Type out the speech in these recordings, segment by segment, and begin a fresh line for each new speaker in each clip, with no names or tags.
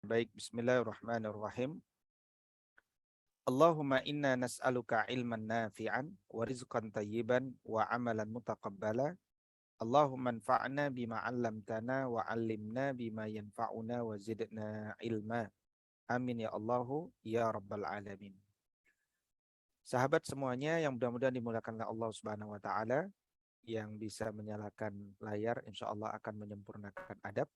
Baik, bismillahirrahmanirrahim. Allahumma inna nas'aluka ilman nafi'an wa rizqan tayyiban wa amalan mutaqabbala. Allahumma anfa'na bima 'allamtana wa 'allimna bima yanfa'una wa zidna ilma. Amin ya Allahu ya rabbal alamin. Sahabat semuanya yang mudah-mudahan dimuliakan oleh Allah Subhanahu wa taala, yang bisa menyalakan layar insyaallah akan menyempurnakan adab.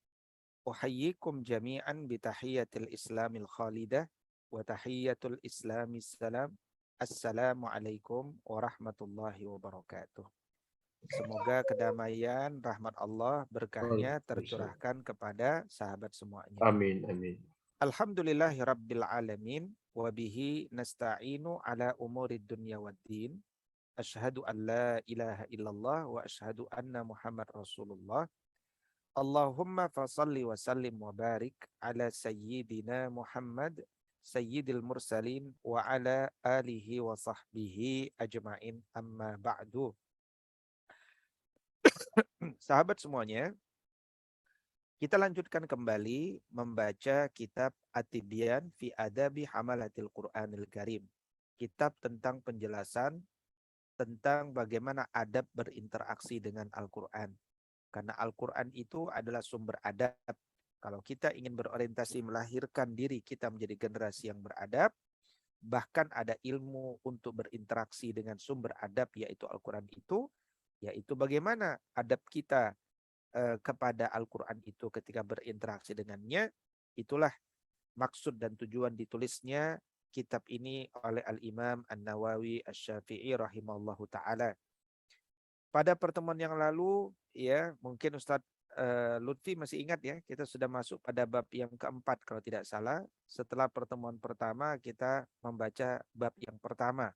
Uhayyikum jami'an bitahiyatil islamil khalidah wa tahiyatul islamis salam. Assalamualaikum warahmatullahi wabarakatuh. Semoga kedamaian, rahmat Allah, berkahnya
Waalaikumsalam.
tercurahkan kepada sahabat semuanya.
Amin, amin.
Alhamdulillahi rabbil alamin wa bihi nasta'inu ala umurid dunya waddin. Asyhadu an la ilaha illallah wa asyhadu anna Muhammad Rasulullah. Allahumma fasalli wa sallim wa barik ala sayyidina Muhammad sayyidil mursalin wa ala alihi wa sahbihi ajma'in, amma ba'du. Sahabat semuanya, kita lanjutkan kembali membaca kitab At-Tibyan fi Adabi Hamalatil Qur'anil Karim. Kitab tentang penjelasan tentang bagaimana adab berinteraksi dengan Al-Quran. Karena Al-Quran itu adalah sumber adab. Kalau kita ingin berorientasi melahirkan diri kita menjadi generasi yang beradab, bahkan ada ilmu untuk berinteraksi dengan sumber adab yaitu Al-Quran itu, yaitu bagaimana adab kita kepada Al-Quran itu ketika berinteraksi dengannya. Itulah maksud dan tujuan ditulisnya kitab ini oleh Al-Imam An-Nawawi Asy-Syafi'i rahimahullahu ta'ala. Pada pertemuan yang lalu, ya mungkin Ustadz Lutfi masih ingat ya, kita sudah masuk pada bab yang keempat kalau tidak salah. Setelah pertemuan pertama kita membaca bab yang pertama.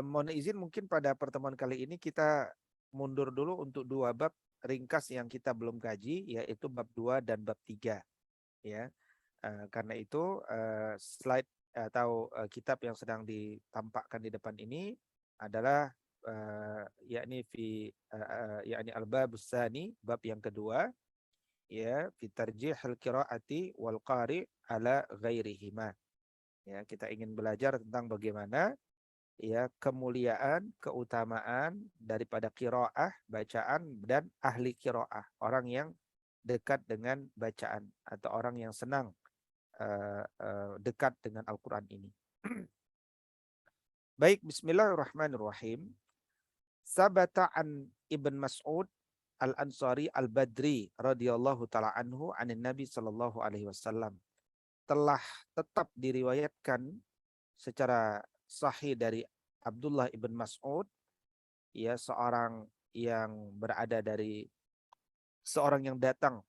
Mohon izin mungkin pada pertemuan kali ini kita mundur dulu untuk dua bab ringkas yang kita belum kaji, yaitu bab 2 dan bab 3. Ya. Karena itu slide atau kitab yang sedang ditampakkan di depan ini adalah yakni yakni al-babus tsani, bab yang kedua, ya, fi tarjihil qiraati wal qari ala ghairihima. Ya, kita ingin belajar tentang bagaimana ya kemuliaan, keutamaan daripada qiraah, bacaan, dan ahli qiraah, orang yang dekat dengan bacaan atau orang yang senang dekat dengan Al-Quran ini. Baik, bismillahirrahmanirrahim. Sabata an Ibn Mas'ud Al-Ansari Al-Badri radhiyallahu taala anhu anin Nabi sallallahu alaihi wasallam. Telah tetap diriwayatkan secara sahih dari Abdullah ibn Mas'ud, ya, seorang yang berada dari seorang yang datang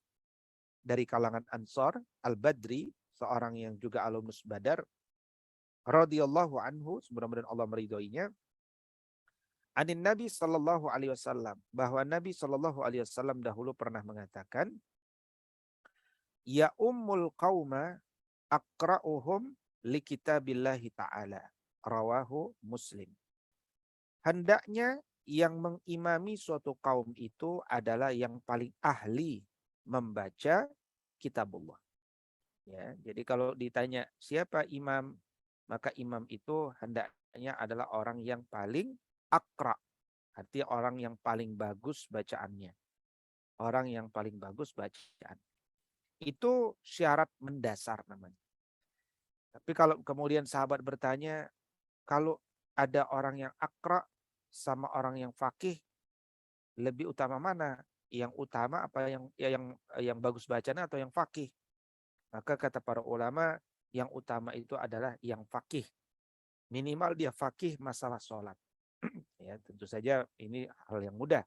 dari kalangan Ansar, Al-Badri, seorang yang juga alumnus Badar, radhiyallahu anhu, mudah-mudahan Allah meridhoinya, anin Nabi sallallahu alaihi wasallam, bahwa Nabi sallallahu alaihi wasallam dahulu pernah mengatakan, ya ummul qauma aqra'uhum li kitabillahi ta'ala, rawahu Muslim. Hendaknya yang mengimami suatu kaum itu adalah yang paling ahli membaca kitabullah. Ya, jadi kalau ditanya siapa imam, maka imam itu hendaknya adalah orang yang paling akra, artinya orang yang paling bagus bacaannya. Orang yang paling bagus bacaan. Itu syarat mendasar namanya. Tapi kalau kemudian sahabat bertanya, kalau ada orang yang akra sama orang yang fakih, lebih utama mana? Yang utama apa yang bagus bacanya atau yang fakih? Maka kata para ulama, yang utama itu adalah yang fakih. Minimal dia fakih masalah sholat. Ya, tentu saja ini hal yang mudah.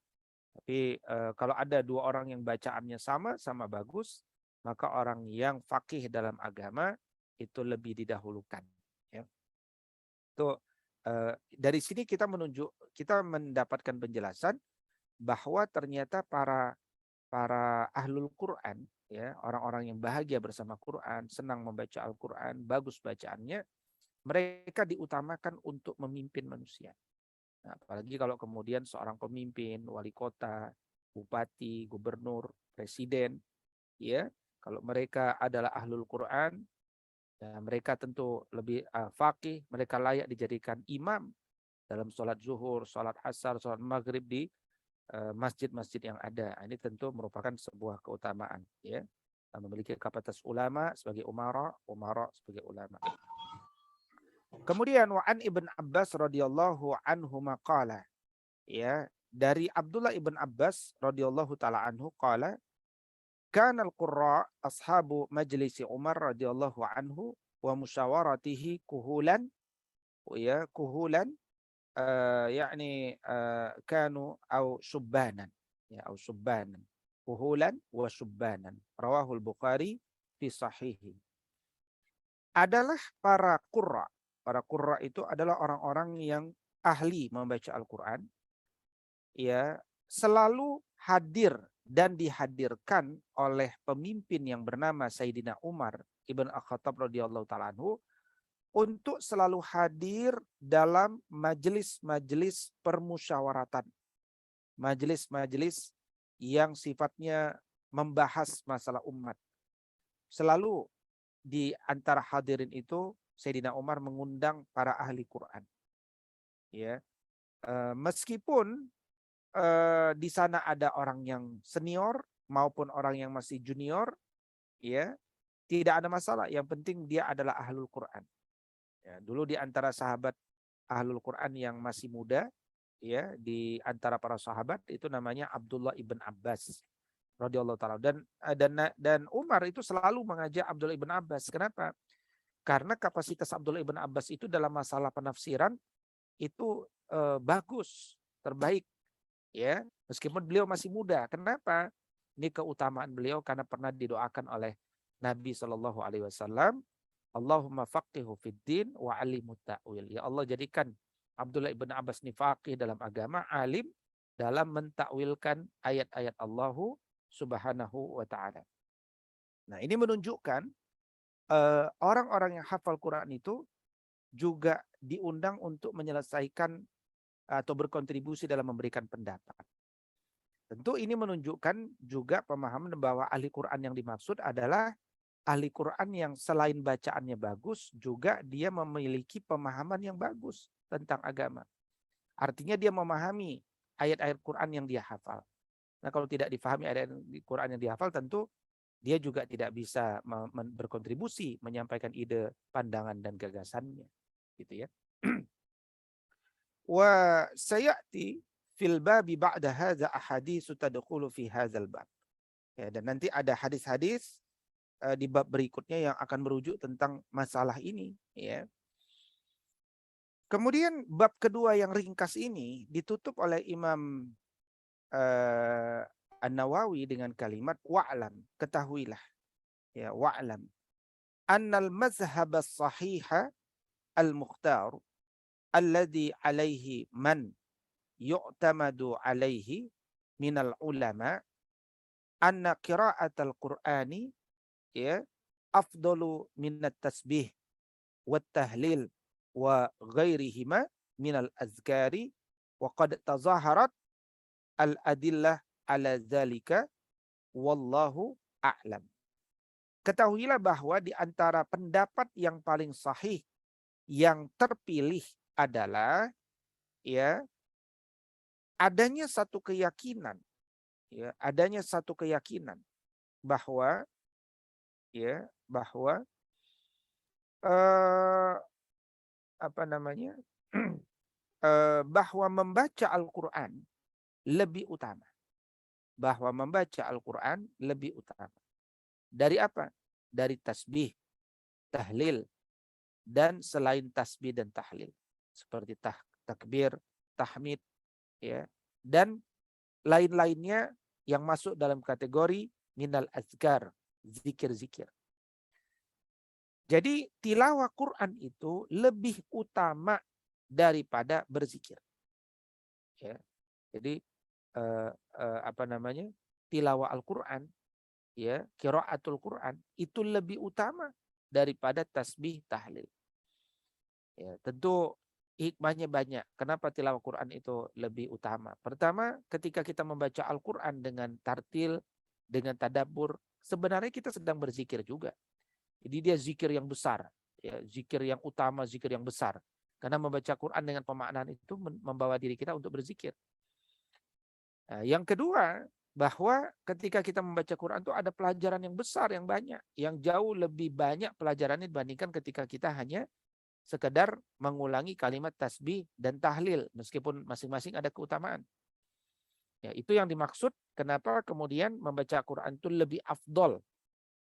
Tapi kalau ada dua orang yang bacaannya sama bagus, maka orang yang fakih dalam agama itu lebih didahulukan. Ya. Itu dari sini kita mendapatkan penjelasan bahwa ternyata para ahlul Quran, ya, orang-orang yang bahagia bersama Quran, senang membaca Al-Quran, bagus bacaannya, mereka diutamakan untuk memimpin manusia. Nah, apalagi kalau kemudian seorang pemimpin, wali kota, bupati, gubernur, presiden, ya, Kalau mereka adalah ahlul Quran, ya mereka tentu lebih faqih, mereka layak dijadikan imam dalam sholat zuhur, sholat asar, sholat maghrib di masjid-masjid yang ada. Ini tentu merupakan sebuah keutamaan, ya. Memiliki kapasitas ulama sebagai umara sebagai ulama. Kemudian wa'an Ibn Abbas radhiyallahu anhu maqala, ya, dari Abdullah Ibn Abbas radhiyallahu taala anhu qala kana al-qurra ashabu majlisi Umar radhiyallahu anhu wa musyawaratihi kuhulan, ya kuhulan, yakni kanu au subbanan, ya au subbanan, kuhulan wa subbanan, rawahul Bukhari fi sahihi. Adalah para qurra. Para qurra itu adalah orang-orang yang ahli membaca Al-Quran, ya, selalu hadir dan dihadirkan oleh pemimpin yang bernama Sayyidina Umar ibn Al-Khattab radhiyallahu ta'ala anhu untuk selalu hadir dalam majelis-majelis permusyawaratan, majelis-majelis yang sifatnya membahas masalah umat. Selalu di antara hadirin itu Sayyidina Umar mengundang para ahli Quran, ya, meskipun di sana ada orang yang senior maupun orang yang masih junior, ya, tidak ada masalah. Yang penting dia adalah ahlul Quran. Ya, dulu di antara sahabat ahlul Quran yang masih muda, ya, di antara para sahabat itu namanya Abdullah ibn Abbas radhiyallahu taala, dan Umar itu selalu mengajak Abdullah ibn Abbas. Kenapa? Karena kapasitas Abdullah ibn Abbas itu dalam masalah penafsiran itu bagus, terbaik, ya, meskipun beliau masih muda. Kenapa? Ini keutamaan beliau karena pernah didoakan oleh Nabi Shallallahu Alaihi Wasallam, Allahumma faqihu fid din wa alimut ta'wil. Ya Allah, jadikan Abdullah ibn Abbas ini faqih dalam agama, alim dalam mentakwilkan ayat-ayat Allah Subhanahu wa taala. Nah, ini menunjukkan orang-orang yang hafal Quran itu juga diundang untuk menyelesaikan atau berkontribusi dalam memberikan pendapat. Tentu ini menunjukkan juga pemahaman bahwa ahli Quran yang dimaksud adalah ahli Quran yang selain bacaannya bagus, juga dia memiliki pemahaman yang bagus tentang agama. Artinya dia memahami ayat-ayat Quran yang dia hafal. Nah, kalau tidak difahami ayat Quran yang dihafal, tentu dia juga tidak bisa berkontribusi menyampaikan ide, pandangan dan gagasannya, gitu ya. Wa sayati fil babi ba'da hadza ahadits tadkhulu fi hadzal bab. Ya, dan nanti ada hadis-hadis di bab berikutnya yang akan merujuk tentang masalah ini, ya. Kemudian bab kedua yang ringkas ini ditutup oleh Imam An-Nawawi dengan kalimat wa'lam, ketahuilah, ya, wa'lam annal mazhab as-sahih al-mukhtar alladhi alaihi man yu'tamadu alaihi minal ulama anna qira'atal qur'ani, ya, afdalu minat tasbih wat tahlil wa ghairihima minal azkari wa qad tazaharat al adillah ala dzalika wallahu a'lam. Ketahuilah bahwa di antara pendapat yang paling sahih yang terpilih adalah, ya, adanya satu keyakinan, ya, adanya satu keyakinan bahwa, ya, bahwa apa namanya bahwa membaca Al-Quran lebih utama, bahwa membaca Al-Quran lebih utama dari apa? Dari tasbih, tahlil, dan selain tasbih dan tahlil seperti takbir, tahmid, ya, dan lain-lainnya yang masuk dalam kategori minal azkar, zikir-zikir. Jadi tilawah Quran itu lebih utama daripada berzikir. Ya. Jadi apa namanya? Tilawah Al-Quran, ya, qiraatul Quran itu lebih utama daripada tasbih, tahlil. Ya, tentu hikmahnya banyak. Kenapa tilawah Quran itu lebih utama? Pertama, ketika kita membaca Al-Quran dengan tartil, dengan tadabbur, sebenarnya kita sedang berzikir juga. Jadi dia zikir yang besar, ya, zikir yang utama, zikir yang besar. Karena membaca Quran dengan pemaknaan itu membawa diri kita untuk berzikir. Nah, yang kedua, bahwa ketika kita membaca Quran itu ada pelajaran yang besar, yang banyak, yang jauh lebih banyak pelajarannya dibandingkan ketika kita hanya sekedar mengulangi kalimat tasbih dan tahlil, meskipun masing-masing ada keutamaan. Ya, itu yang dimaksud kenapa kemudian membaca Quran itu lebih afdol.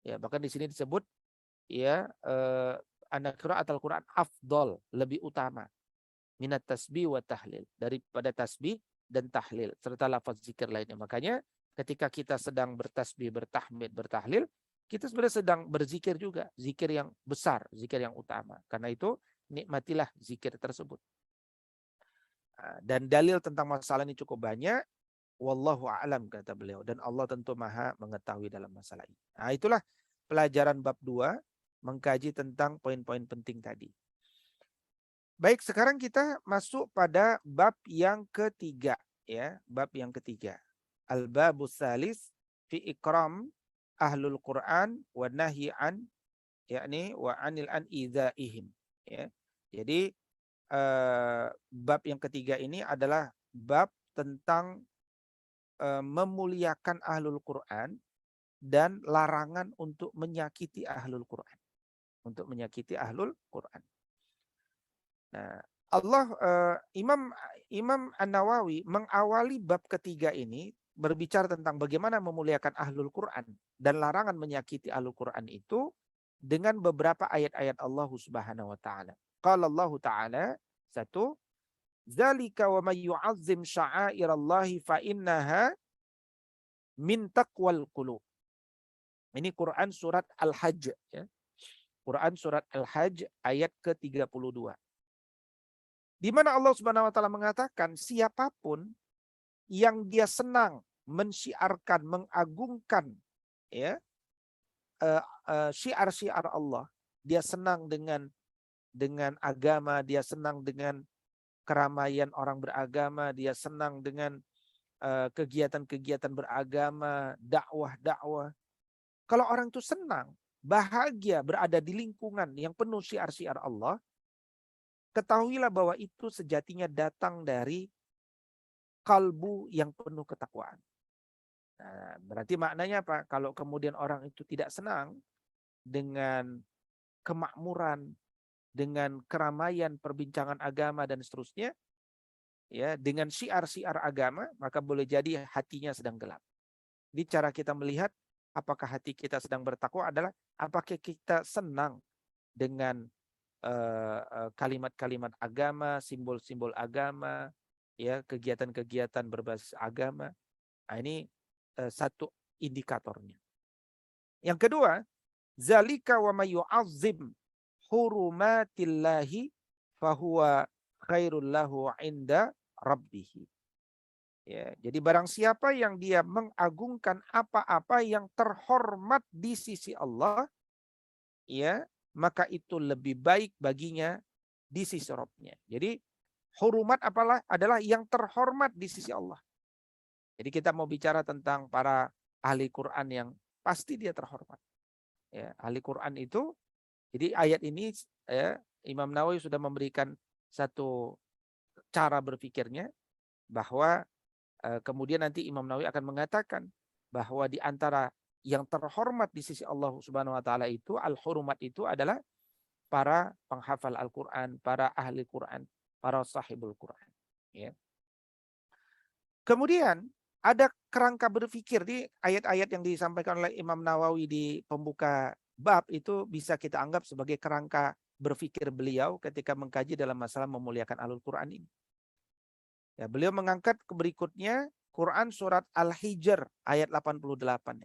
Ya, bahkan di sini disebut ya anak qiraatul Quran afdol, lebih utama minat tasbih wa tahlil, daripada tasbih dan tahlil serta lafaz zikir lainnya. Makanya ketika kita sedang bertasbih, bertahmid, bertahlil, kita sebenarnya sedang berzikir juga, zikir yang besar, zikir yang utama. Karena itu nikmatilah zikir tersebut. Dan dalil tentang masalah ini cukup banyak. Wallahu a'lam, kata beliau, dan Allah tentu maha mengetahui dalam masalah ini. Nah, itulah pelajaran bab 2, mengkaji tentang poin-poin penting tadi. Baik, sekarang kita masuk pada bab yang ketiga, ya, bab yang ketiga. Al-babus salis fi ikram ahlul Quran wa nahyi an, yakni wa anil an idzaihim, ya. Jadi bab yang ketiga ini adalah bab tentang memuliakan ahlul Quran dan larangan untuk menyakiti ahlul Quran. Untuk menyakiti ahlul Quran. Nah, Imam An-Nawawi mengawali bab ketiga ini berbicara tentang bagaimana memuliakan ahlul Quran dan larangan menyakiti ahlul Quran itu dengan beberapa ayat-ayat Allah Subhanahu wa taala. Qala Allah taala, satu, zalika wa may yu'azzim sya'airallahi fa innaha min taqwal qulub. Ini Quran surat Al-Hajj, ya. Quran surat Al-Hajj ayat ke-32. Di mana Allah Subhanahu wa taala mengatakan siapapun yang dia senang mensyiarkan, mengagungkan, ya, syiar-syiar Allah, dia senang dengan agama, dia senang dengan keramaian orang beragama, dia senang dengan kegiatan-kegiatan beragama, dakwah-dakwah. Kalau orang itu senang, bahagia berada di lingkungan yang penuh syiar-syiar Allah, ketahuilah bahwa itu sejatinya datang dari kalbu yang penuh ketakwaan. Nah, berarti maknanya apa? Kalau kemudian orang itu tidak senang dengan kemakmuran, dengan keramaian perbincangan agama dan seterusnya, ya, dengan syiar-syiar agama, maka boleh jadi hatinya sedang gelap. Jadi cara kita melihat apakah hati kita sedang bertakwa adalah apakah kita senang dengan kalimat-kalimat agama, simbol-simbol agama, ya, kegiatan-kegiatan berbasis agama. Nah, ini satu indikatornya. Yang kedua, zalika wa may yu'azzim hurumatillahi fahuwa khairul lahu 'inda rabbih. Ya, jadi barang siapa yang dia mengagungkan apa-apa yang terhormat di sisi Allah, ya, maka itu lebih baik baginya di sisi Rabbnya. Jadi hurumat apalah adalah yang terhormat di sisi Allah. Jadi kita mau bicara tentang para ahli Quran yang pasti dia terhormat. Ya, ahli Quran itu, jadi ayat ini, ya, Imam Nawawi sudah memberikan satu cara berpikirnya bahwa kemudian nanti Imam Nawawi akan mengatakan bahwa di antara yang terhormat di sisi Allah Subhanahu wa taala itu, al-hurumat itu adalah para penghafal Al-Qur'an, para ahli Quran, para sahibul Quran, ya. Kemudian ada kerangka berpikir di ayat-ayat yang disampaikan oleh Imam Nawawi di pembuka bab itu bisa kita anggap sebagai kerangka berpikir beliau ketika mengkaji dalam masalah memuliakan Ahlul Quran ini. Ya, beliau mengangkat ke berikutnya Quran surat Al-Hijr ayat 88.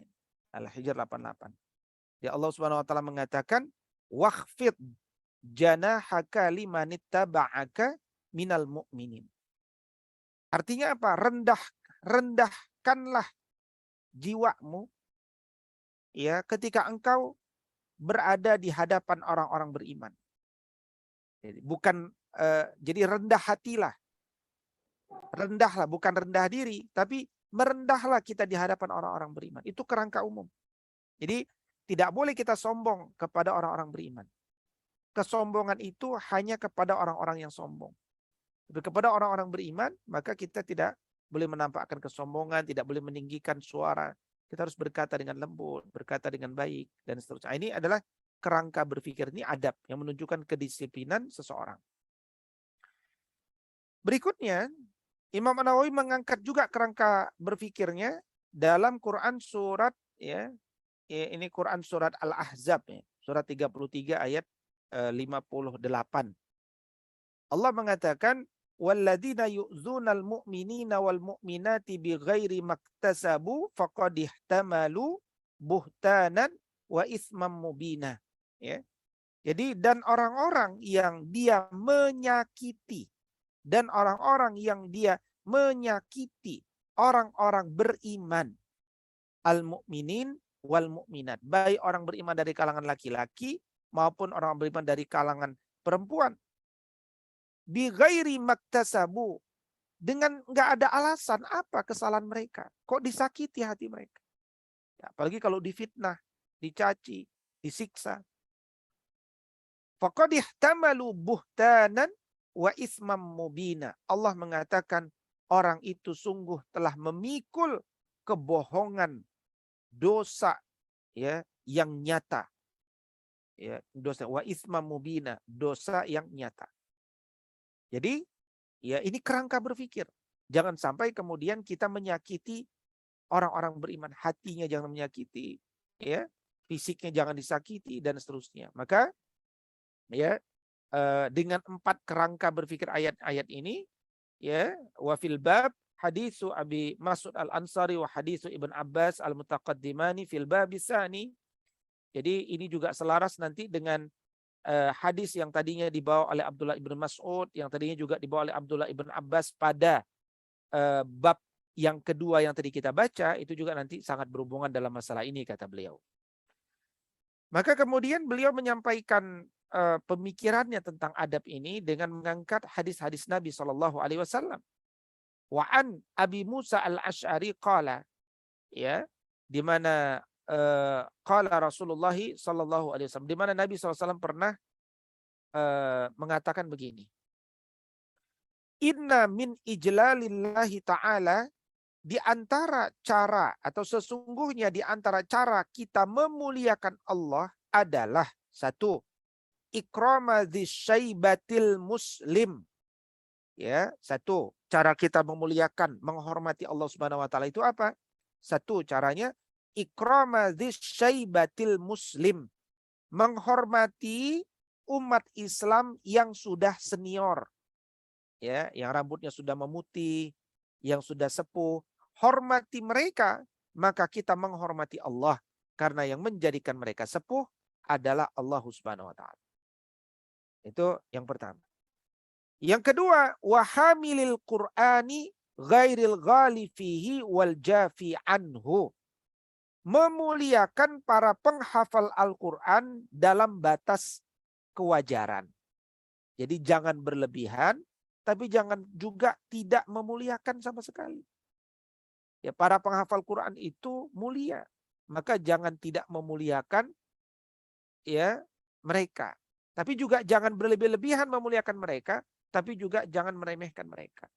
Al-Hijr 88. Ya, Allah Subhanahu wa taala mengatakan wakhfid janahaka limanittaba'aka minal mu'minin. Artinya apa? Rendahkanlah jiwamu, ya, ketika engkau berada di hadapan orang-orang beriman. Jadi, bukan jadi rendah hatilah. Rendahlah, bukan rendah diri, tapi merendahlah kita di hadapan orang-orang beriman. Itu kerangka umum. Jadi tidak boleh kita sombong kepada orang-orang beriman. Kesombongan itu hanya kepada orang-orang yang sombong. Tapi kepada orang-orang beriman, maka kita tidak boleh menampakkan kesombongan, tidak boleh meninggikan suara. Kita harus berkata dengan lembut, berkata dengan baik, dan seterusnya. Ini adalah kerangka berpikir, ini adab yang menunjukkan kedisiplinan seseorang. Berikutnya, Imam An-Nawawi mengangkat juga kerangka berpikirnya dalam Quran surat ini Quran surat Al-Ahzab ya, surat 33 ayat 58. Allah mengatakan walladzina yu'dzunal mu'minina wal mu'minati bighairi maktasabu faqad ihtamalu buhtanan wa ismam mubina. Ya. Jadi dan orang-orang yang dia menyakiti dan orang-orang yang dia menyakiti orang-orang beriman al-mu'minin wal mu'minat, baik orang beriman dari kalangan laki-laki maupun orang beriman dari kalangan perempuan, bi ghairi maktasabu, dengan nggak ada alasan apa kesalahan mereka, kok disakiti hati mereka. Ya, apalagi kalau difitnah, dicaci, disiksa. Faqad ihtamalu buhtanan wa ismam mubina. Allah mengatakan orang itu sungguh telah memikul kebohongan, dosa ya yang nyata. Ya, dosa wa ismam mubina, dosa yang nyata. Jadi ya ini kerangka berpikir. Jangan sampai kemudian kita menyakiti orang-orang beriman, hatinya jangan menyakiti, ya, fisiknya jangan disakiti dan seterusnya. Maka ya dengan 4 kerangka berpikir ayat-ayat ini, ya, wa fil bab hadisu Abi Mas'ud Al-Ansari wa hadisu Ibn Abbas al-mutaqaddimani fil bab tsani. Jadi ini juga selaras nanti dengan hadis yang tadinya dibawa oleh Abdullah ibn Mas'ud, yang tadinya juga dibawa oleh Abdullah ibn Abbas pada bab yang kedua yang tadi kita baca, itu juga nanti sangat berhubungan dalam masalah ini, kata beliau. Maka kemudian beliau menyampaikan pemikirannya tentang adab ini dengan mengangkat hadis-hadis Nabi SAW. Wa an Abi Musa al-Ash'ari qala, ya, di mana qala Rasulullah sallallahu alaihi wasallam, di mana Nabi SAW pernah mengatakan begini. Inna min ijlalillahi ta'ala, di antara cara atau sesungguhnya di antara cara kita memuliakan Allah adalah satu, ikrama dzisyaibatil muslim. Ya, satu, cara kita memuliakan, menghormati Allah Subhanahu wa taala itu apa? Satu, caranya ikrama dzisyaibatil muslim, menghormati umat Islam yang sudah senior. Ya, yang rambutnya sudah memutih, yang sudah sepuh, hormati mereka, maka kita menghormati Allah karena yang menjadikan mereka sepuh adalah Allah Subhanahu wa taala. Itu yang pertama. Yang kedua, wahamilil Qur'ani ghairil ghali fihi wal jafi anhu. Memuliakan para penghafal Al-Qur'an dalam batas kewajaran. Jadi jangan berlebihan, tapi jangan juga tidak memuliakan sama sekali. Ya, para penghafal Quran itu mulia, maka jangan tidak memuliakan ya mereka. Tapi juga jangan berlebih-lebihan memuliakan mereka, tapi juga jangan meremehkan mereka.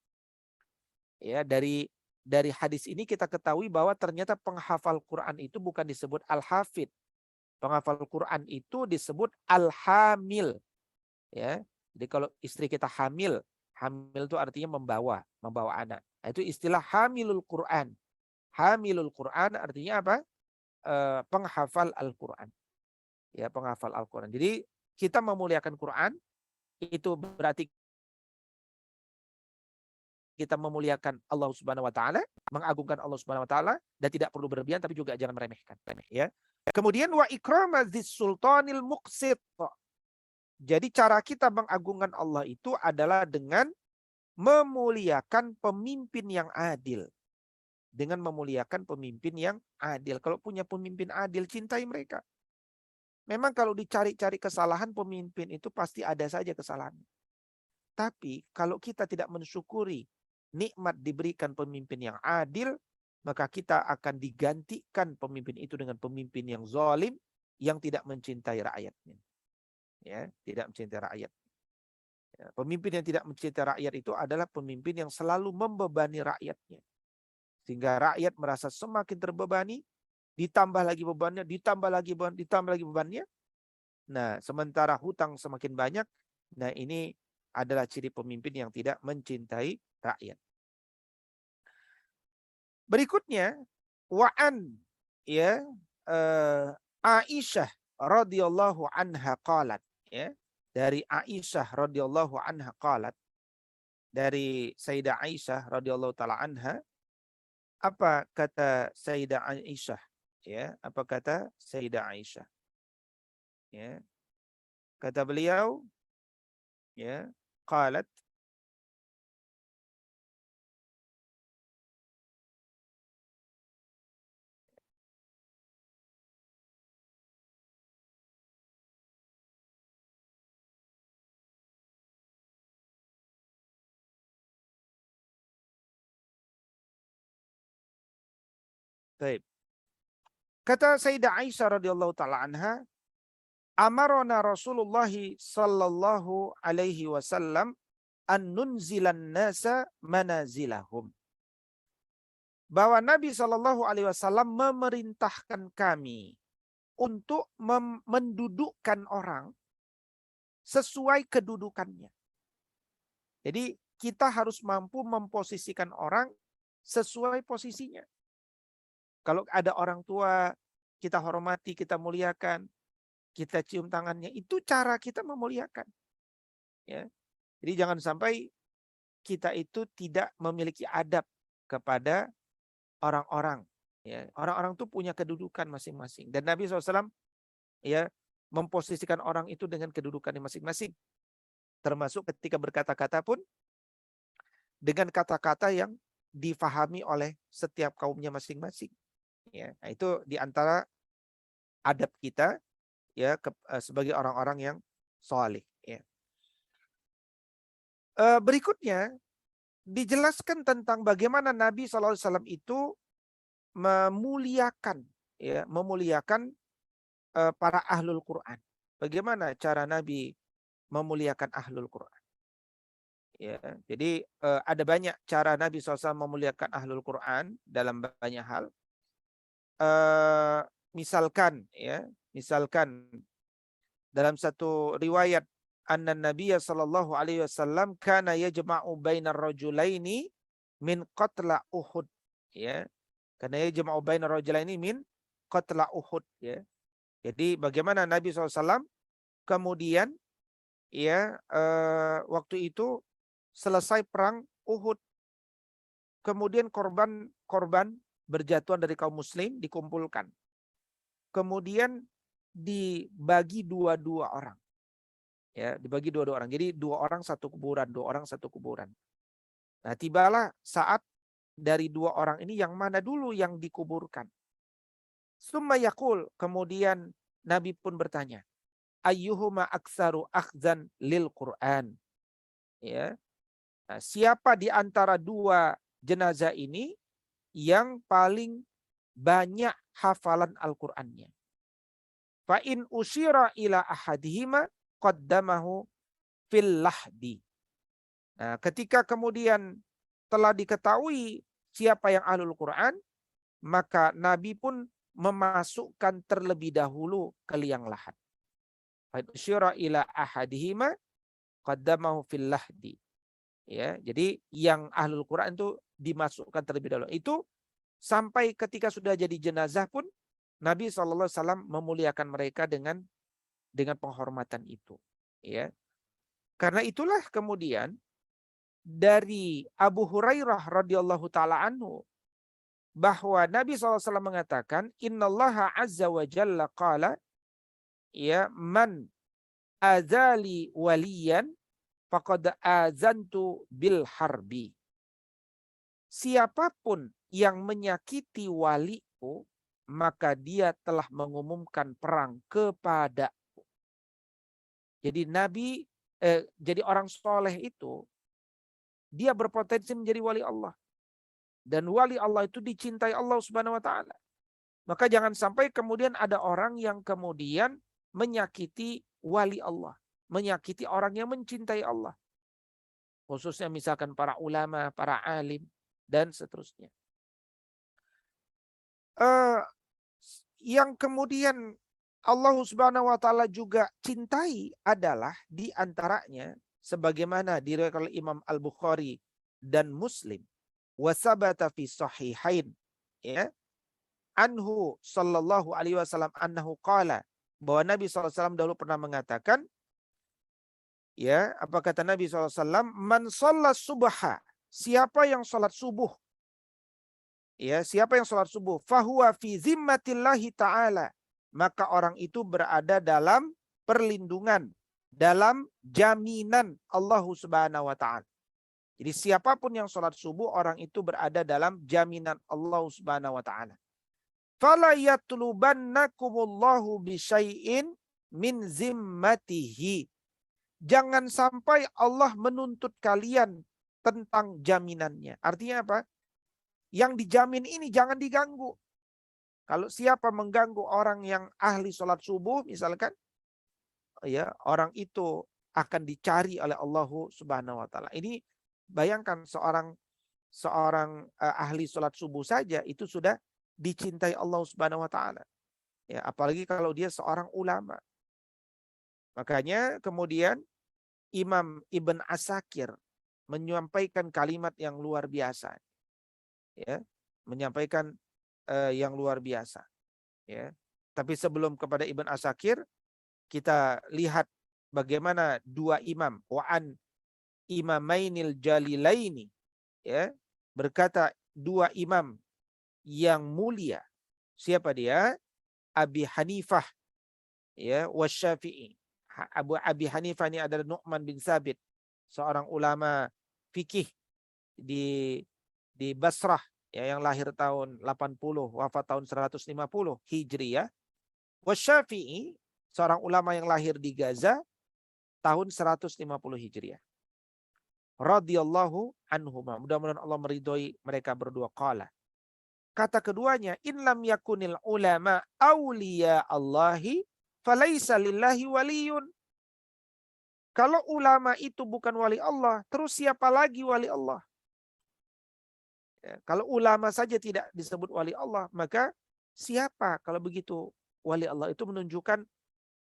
Ya, dari hadis ini kita ketahui bahwa ternyata penghafal Quran itu bukan disebut al-hafid. Penghafal Quran itu disebut al-hamil. Ya. Jadi kalau istri kita hamil itu artinya membawa anak. Itu istilah hamilul Quran. Hamilul Quran artinya apa? Penghafal Al-Quran. Ya, penghafal Al-Quran. Jadi kita memuliakan Quran itu berarti kita memuliakan Allah Subhanahu wa taala, mengagungkan Allah Subhanahu wa taala, dan tidak perlu berlebihan tapi juga jangan meremehkan, ya. Kemudian wa ikrama dzis sultanil muqsit. Jadi cara kita mengagungkan Allah itu adalah dengan memuliakan pemimpin yang adil. Dengan memuliakan pemimpin yang adil. Kalau punya pemimpin adil, cintai mereka. Memang kalau dicari-cari kesalahan pemimpin itu pasti ada saja kesalahan. Tapi kalau kita tidak mensyukuri nikmat diberikan pemimpin yang adil, maka kita akan digantikan pemimpin itu dengan pemimpin yang zalim, yang tidak mencintai rakyatnya. Ya, tidak mencintai rakyat. Ya, pemimpin yang tidak mencintai rakyat itu adalah pemimpin yang selalu membebani rakyatnya. Sehingga rakyat merasa semakin terbebani, ditambah lagi bebannya, ditambah lagi beban, ditambah lagi bebannya. Nah, sementara hutang semakin banyak, nah ini adalah ciri pemimpin yang tidak mencintai rakyat. Berikutnya, wa'an ya Aisyah radhiyallahu anha qalat, ya, dari Aisyah radhiyallahu anha qalat, dari Sayyidah Aisyah radhiyallahu taala anha, apa kata Sayyidah Aisyah, ya, apa kata Sayyidah Aisyah, ya, kata beliau, ya, qalat, baik. Kata Sayyidah Aisyah radhiyallahu taala anha, amarona Rasulullah sallallahu alaihi wasallam an nunzilan nasa manazilahum. Bahwa Nabi Shallallahu alaihi wasallam memerintahkan kami untuk mendudukkan orang sesuai kedudukannya. Jadi kita harus mampu memposisikan orang sesuai posisinya. Kalau ada orang tua, kita hormati, kita muliakan, kita cium tangannya, itu cara kita memuliakan. Ya. Jadi jangan sampai kita itu tidak memiliki adab kepada orang-orang. Ya, orang-orang itu punya kedudukan masing-masing. Dan Nabi SAW ya memposisikan orang itu dengan kedudukannya masing-masing. Termasuk ketika berkata-kata pun dengan kata-kata yang difahami oleh setiap kaumnya masing-masing. Ya, nah itu diantara adab kita ya sebagai orang-orang yang saleh. Ya. Berikutnya dijelaskan tentang bagaimana Nabi SAW itu memuliakan, ya, memuliakan para ahlul Quran. Bagaimana cara Nabi memuliakan ahlul Quran? Ya, jadi ada banyak cara Nabi SAW memuliakan ahlul Quran dalam banyak hal. Misalkan, ya, misalkan dalam satu riwayat, anna Nabiya sallallahu alaihi wasallam kana yajma'u bainar rajulaini min qatla Uhud, ya. Karena yajma'u bainar rajulaini min qatla Uhud, ya. Jadi bagaimana Nabi SAW kemudian ya waktu itu selesai perang Uhud, kemudian korban berjatuhan dari kaum muslim dikumpulkan, kemudian dibagi dua orang, ya, dibagi dua orang. Jadi 2 orang satu kuburan, 2 orang satu kuburan. Nah, tibalah saat dari 2 orang ini yang mana dulu yang dikuburkan. Summa yaqul, kemudian Nabi pun bertanya, ayyuhuma aktsaru akhzan lil Quran. Ya. Nah, siapa di antara 2 jenazah ini yang paling banyak hafalan Al-Qur'annya? Fa in usyira ila ahadihima qaddamahu fil lahdi. Nah, ketika kemudian telah diketahui siapa yang ahlul Quran, maka Nabi pun memasukkan terlebih dahulu ke liang lahat. Fa in usyira ila ahadihima qaddamahu fil lahdi. Ya, jadi yang ahlul Quran itu dimasukkan terlebih dahulu. Itu sampai ketika sudah jadi jenazah pun Nabi SAW memuliakan mereka dengan penghormatan itu. Ya, karena itulah kemudian dari Abu Hurairah radhiyallahu taala anhu bahwa Nabi SAW mengatakan, Innallaha azza wa jalla qala, ya, man azali waliyan faqad azantu bil harbi. Siapapun yang menyakiti waliku, maka dia telah mengumumkan perang kepadaku. Jadi jadi orang soleh itu dia berpotensi menjadi wali Allah. Dan wali Allah itu dicintai Allah Subhanahu wa taala. Maka jangan sampai kemudian ada orang yang kemudian menyakiti wali Allah, menyakiti orang yang mencintai Allah. Khususnya misalkan para ulama, para alim, dan seterusnya. Yang kemudian Allah Subhanahu wa taala juga cintai adalah di antaranya sebagaimana diriwayatkan oleh Imam Al-Bukhari dan Muslim, wa sabata fi sahihain, ya, anhu sallallahu alaihi wasallam annahu qala, bahwa Nabi SAW dahulu pernah mengatakan, ya, apa kata Nabi SAW? Man shallas subha, siapa yang salat subuh, ya, siapa yang salat subuh, fahuwa fi zimmatillahi ta'ala, maka orang itu berada dalam perlindungan, dalam jaminan Allah Subhanahu wa taala. Jadi siapapun yang salat subuh, orang itu berada dalam jaminan Allah Subhanahu wa taala. Fala yatlubannakumullahu bisyai'in min zimmatihi. Jangan sampai Allah menuntut kalian tentang jaminannya. Artinya apa? Yang dijamin ini jangan diganggu. Kalau siapa mengganggu orang yang ahli sholat subuh misalkan, ya, orang itu akan dicari oleh Allah Subhanahu wa taala. Ini bayangkan seorang ahli sholat subuh saja itu sudah dicintai Allah Subhanahu wa taala. Ya, apalagi kalau dia seorang ulama. Makanya kemudian Imam Ibn Asakir menyampaikan kalimat yang luar biasa. Ya, menyampaikan yang luar biasa. Ya. Tapi sebelum kepada Ibn Asakir, kita lihat bagaimana dua imam, wa'an imamainil jalilaini, ya, berkata dua imam yang mulia. Siapa dia? Abi Hanifah, ya, wasyafi'i. Abi Hanifah ini adalah Nu'man bin Sabit, seorang ulama fikih di Basrah, ya, yang lahir tahun 80, wafat tahun 150 Hijriyah. Wasyafi'i, seorang ulama yang lahir di Gaza tahun 150 Hijriah. Radhiyallahu anhuma. Mudah-mudahan Allah meridhoi mereka berdua. Qala. Kata keduanya, in lam yakunil ulama awliya Allahi falaisa lillahi waliyun. Kalau ulama itu bukan wali Allah, terus siapa lagi wali Allah? Ya, kalau ulama saja tidak disebut wali Allah, maka siapa kalau begitu wali Allah? Itu menunjukkan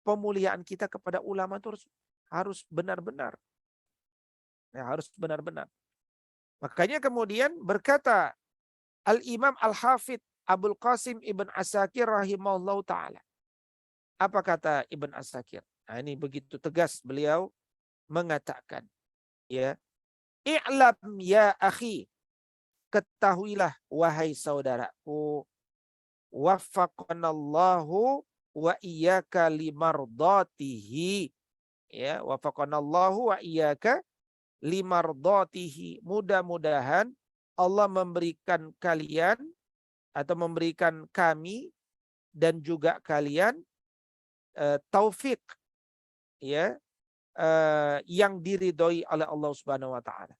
pemuliaan kita kepada ulama itu harus benar-benar. Ya, harus benar-benar. Makanya kemudian berkata Al-Imam Al-Hafidh Abul Qasim Ibn Asakir rahimahullah ta'ala. Apa kata Ibn Asakir? Nah, ini begitu tegas beliau mengatakan, ya, i'lam ya akhi, ketahuilah wahai saudaraku, waffaqanallahu wa iyyaka limardatihi, ya, waffaqanallahu wa iyyaka limardatihi. Mudah-mudahan Allah memberikan kalian atau memberikan kami dan juga kalian taufik, ya, yang diridhoi oleh Allah Subhanahu wa taala.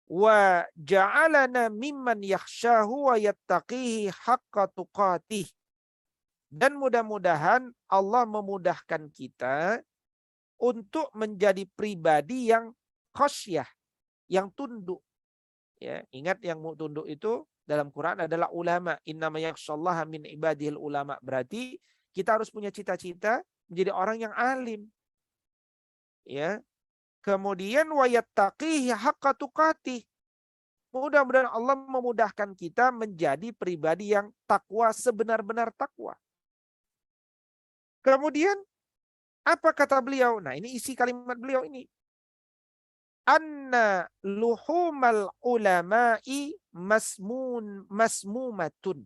Wa ja'alana mimman yakhshahu wa yattaqihi haqqa tuqatih. Dan mudah-mudahan Allah memudahkan kita untuk menjadi pribadi yang khasyah, yang tunduk. Ya, ingat yang tunduk itu dalam Quran adalah ulama. Innama yakhshallaha min ibadihil ulama. Berarti kita harus punya cita-cita menjadi orang yang alim. Ya. Kemudian wa yattaqihi haqqa tuqatih. Mudah-mudahan Allah memudahkan kita menjadi pribadi yang takwa sebenar-benar takwa. Kemudian apa kata beliau? Nah, ini isi kalimat beliau ini. Anna luhumal ulama'i masmumatun.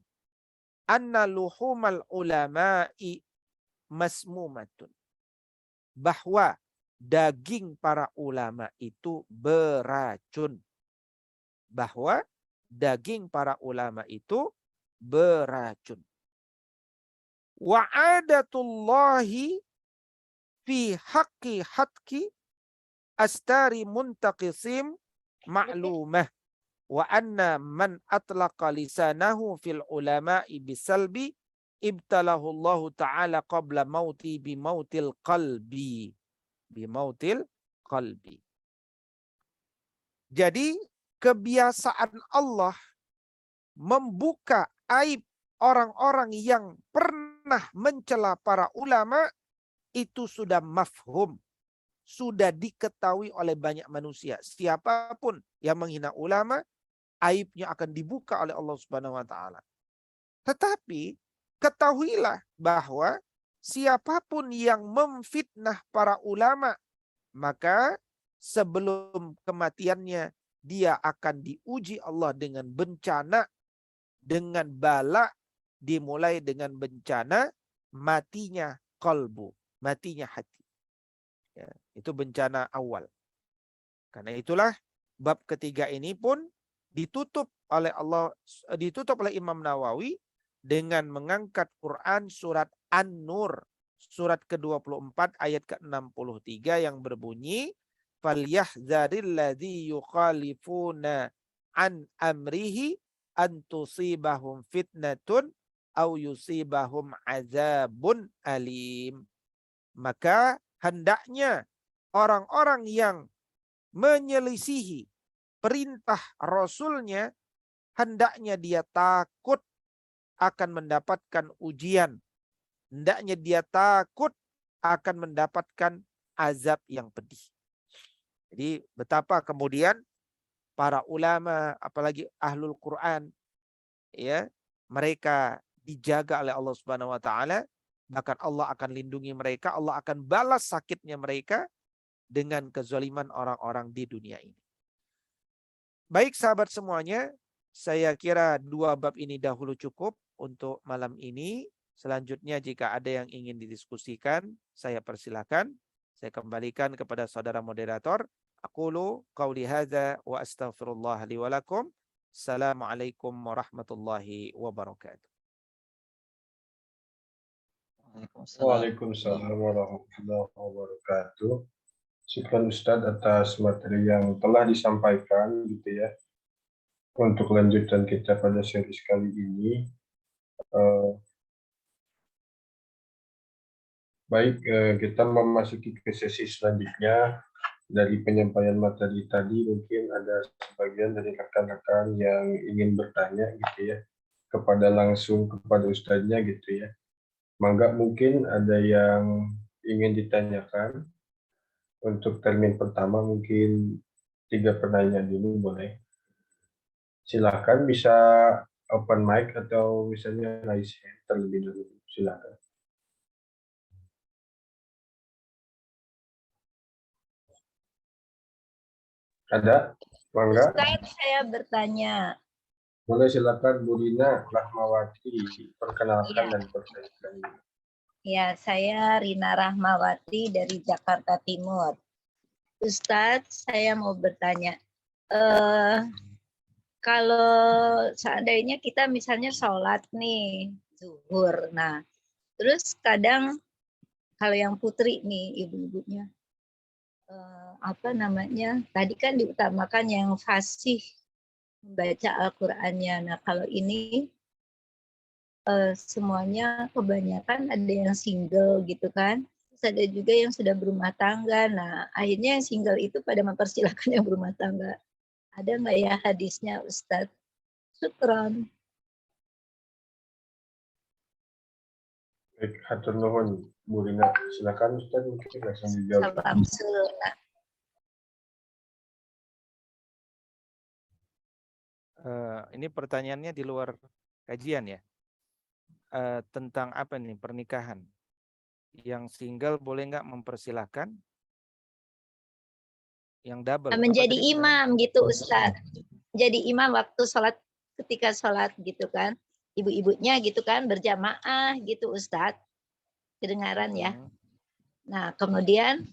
Anna luhumal ulama'i masmumatun. Bahwa daging para ulama itu beracun. Bahwa daging para ulama itu beracun. Wa'adatullahi fi haqqi astari muntaqisim ma'lumah. wa anna man atlaqa lisanahu fil ulama'i bisalbi ibtalahu Allah Ta'ala qabla mauti bimautil qalbi. Bimautil qalbi. Jadi kebiasaan Allah membuka aib orang-orang yang pernah mencela para ulama itu sudah mafhum. Sudah diketahui oleh banyak manusia. Siapapun yang menghina ulama, aibnya akan dibuka oleh Allah Subhanahu wa taala. Tetapi ketahuilah bahwa siapapun yang memfitnah para ulama, maka sebelum kematiannya dia akan diuji Allah dengan bencana, dengan bala, dimulai dengan bencana matinya kalbu, matinya hati. Ya, itu bencana awal. Karena itulah bab ketiga ini pun ditutup oleh Imam Nawawi dengan mengangkat Quran surat An-Nur, surat ke-24 ayat ke-63 yang berbunyi falyahdzaril ladzi yukhalifuna an amrihi an tusibahum fitnatun au yusibahum azabun alim. Maka hendaknya orang-orang yang menyelisihi perintah Rasulnya, hendaknya dia takut akan mendapatkan ujian. Hendaknya dia takut akan mendapatkan azab yang pedih. Jadi betapa kemudian para ulama, apalagi ahlul Quran, ya, mereka dijaga oleh Allah Subhanahu wa taala. Bahkan Allah akan lindungi mereka, Allah akan balas sakitnya mereka dengan kezaliman orang-orang di dunia ini. Baik sahabat semuanya, saya kira 2 bab ini dahulu cukup untuk malam ini. Selanjutnya jika ada yang ingin didiskusikan, saya persilakan. Saya kembalikan kepada saudara moderator. Aqulu qauli hadza wa astaghfirullah li wa lakum. Assalamualaikum warahmatullahi wabarakatuh.
Waalaikumsalam warahmatullahi wabarakatuh. Syukran Ustadz atas materi yang telah disampaikan gitu ya. Untuk lanjutan kita pada seri kali ini, kita memasuki ke sesi selanjutnya. Dari penyampaian materi tadi mungkin ada sebagian dari rekan-rekan yang ingin bertanya gitu ya langsung kepada Ustadznya gitu ya. Mangga mungkin ada yang ingin ditanyakan. Untuk termin pertama mungkin 3 pertanyaan dulu boleh. Silakan bisa open mic atau misalnya raise hand terlebih dahulu. Silakan. Ada? Mangga.
Ustaz, saya bertanya.
Boleh silakan Bu Rina Rahmawati, perkenalkan dan perkenalkan.
Ya, saya Rina Rahmawati dari Jakarta Timur. Ustadz, saya mau bertanya. Kalau seandainya kita misalnya sholat nih, zuhur. Nah, terus kadang kalau yang putri nih, ibu-ibunya, tadi kan diutamakan yang fasih membaca Al-Qur'annya. Nah, kalau ini semuanya kebanyakan ada yang single gitu kan. Terus ada juga yang sudah berumah tangga. Nah, akhirnya yang single itu pada mempersilahkan yang berumah tangga. Ada nggak ya hadisnya, Ustadz? Syukran.
Baik, hatur nuhun Bu Rina. Silakan Ustadz mungkin langsung dijawab.
Salam sunnah.
Ini pertanyaannya di luar kajian ya. Tentang apa nih pernikahan? Yang single boleh nggak mempersilahkan? Yang double.
Menjadi imam gitu Ustadz. Jadi imam waktu sholat, ketika sholat gitu kan. Ibu-ibunya gitu kan berjamaah gitu Ustadz. Kedengaran ya. Nah kemudian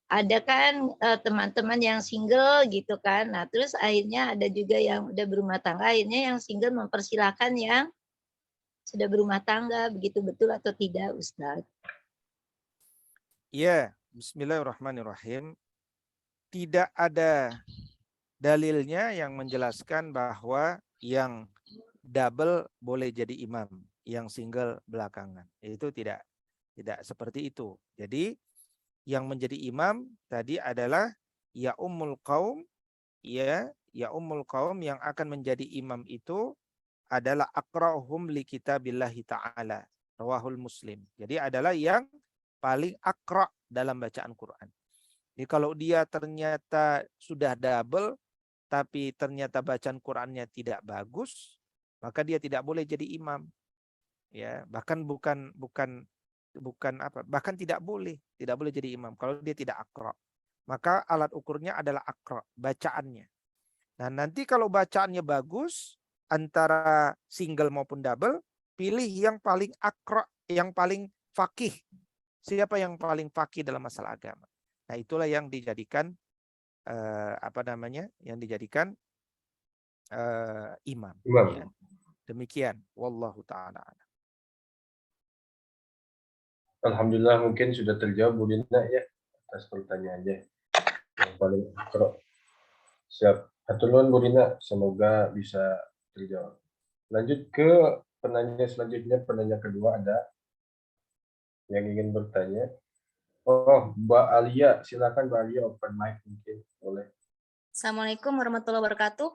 ada kan teman-teman yang single gitu kan. Nah terus akhirnya ada juga yang udah berumah tangga. Akhirnya yang single mempersilahkan yang sudah berumah tangga. Begitu betul atau tidak Ustadz?
Ya, bismillahirrahmanirrahim. Tidak ada dalilnya yang menjelaskan bahwa yang double boleh jadi imam, yang single belakangan. Itu tidak seperti itu. Jadi yang menjadi imam tadi adalah ya ummul qaum, ya ummul qaum, yang akan menjadi imam itu adalah aqra'uhum li kitabillahi ta'ala, rawahul Muslim. Jadi adalah yang paling aqra' dalam bacaan Quran. Jadi kalau dia ternyata sudah double tapi ternyata bacaan Qurannya tidak bagus, maka dia tidak boleh jadi imam. Ya, bahkan bukan bahkan tidak boleh jadi imam kalau dia tidak aqra. Maka alat ukurnya adalah aqra, bacaannya. Nah, nanti kalau bacaannya bagus antara single maupun double, pilih yang paling aqra, yang paling faqih. Siapa yang paling faqih dalam masalah agama? Nah, itulah yang dijadikan yang dijadikan imam. Ya. Demikian, wallahu taala.
Alhamdulillah mungkin sudah terjawab Bu Lina ya atas pertanyaannya yang paling akro. Siap. Hatur nuhun Bu Lina, semoga bisa terjawab. Lanjut ke penanya selanjutnya, penanya kedua ada yang ingin bertanya. Oh, Mbak Alia, silakan Mbak Alia, open mic mungkin boleh.
Assalamualaikum warahmatullahi wabarakatuh.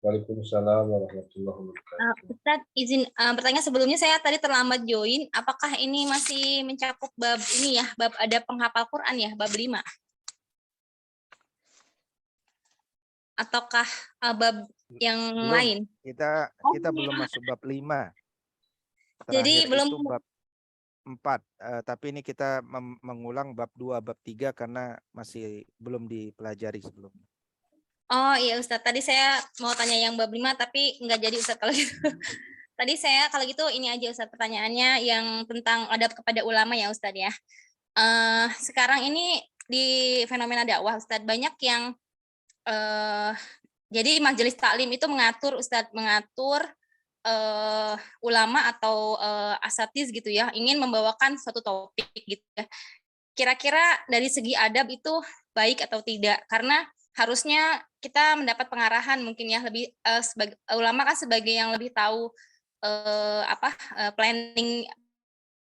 Waalaikumsalam warahmatullahi wabarakatuh.
Ustaz, izin bertanya sebelumnya, saya tadi terlambat join. Apakah ini masih mencakup bab ini ya, bab ada penghafal Quran ya, bab 5? Ataukah bab yang
belum,
lain?
Kita belum masuk bab 5.
Jadi belum
itu bab 4, tapi ini kita mengulang bab 2, bab 3 karena masih belum dipelajari sebelumnya.
Oh iya Ustaz, tadi saya mau tanya yang bab 5 tapi nggak jadi Ustaz kalau gitu. Tadi saya kalau gitu ini aja Ustaz pertanyaannya yang tentang adab kepada ulama ya Ustaz ya. Sekarang ini di fenomena dakwah Ustaz banyak yang jadi majelis taklim itu mengatur Ustaz, ulama atau asatiz gitu ya, ingin membawakan suatu topik gitu ya. Kira-kira dari segi adab itu baik atau tidak? Karena harusnya kita mendapat pengarahan mungkin ya, lebih sebagai ulama kan sebagai yang lebih tahu planning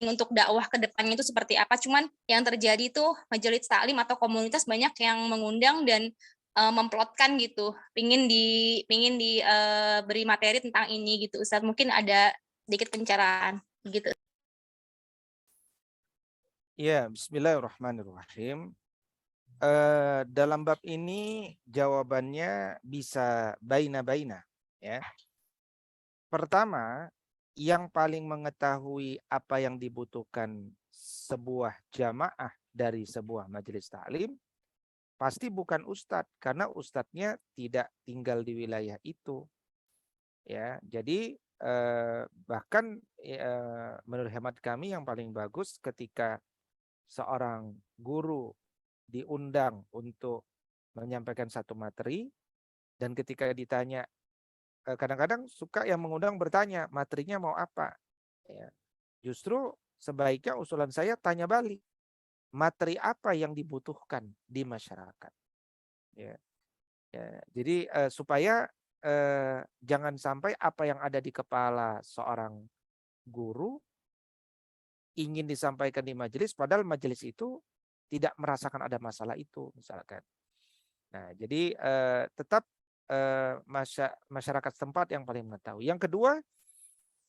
untuk dakwah ke depannya itu seperti apa. Cuman yang terjadi itu majelis taklim atau komunitas banyak yang mengundang dan memplotkan gitu, pingin diberi materi tentang ini gitu Ustaz. Mungkin ada sedikit pencerahan gitu.
Ya, bismillahirrahmanirrahim. Dalam bab ini jawabannya bisa baina-baina ya. Pertama, yang paling mengetahui apa yang dibutuhkan sebuah jamaah dari sebuah majelis taklim pasti bukan ustadz, karena ustadznya tidak tinggal di wilayah itu. Ya, jadi bahkan menurut hemat kami yang paling bagus ketika seorang guru diundang untuk menyampaikan satu materi, dan ketika ditanya, kadang-kadang suka yang mengundang bertanya materinya mau apa ya. Justru sebaiknya usulan saya tanya balik, materi apa yang dibutuhkan di masyarakat ya. Jadi supaya jangan sampai apa yang ada di kepala seorang guru ingin disampaikan di majelis padahal majelis itu tidak merasakan ada masalah itu misalkan. Nah, jadi tetap masyarakat setempat yang paling mengetahui. Yang kedua,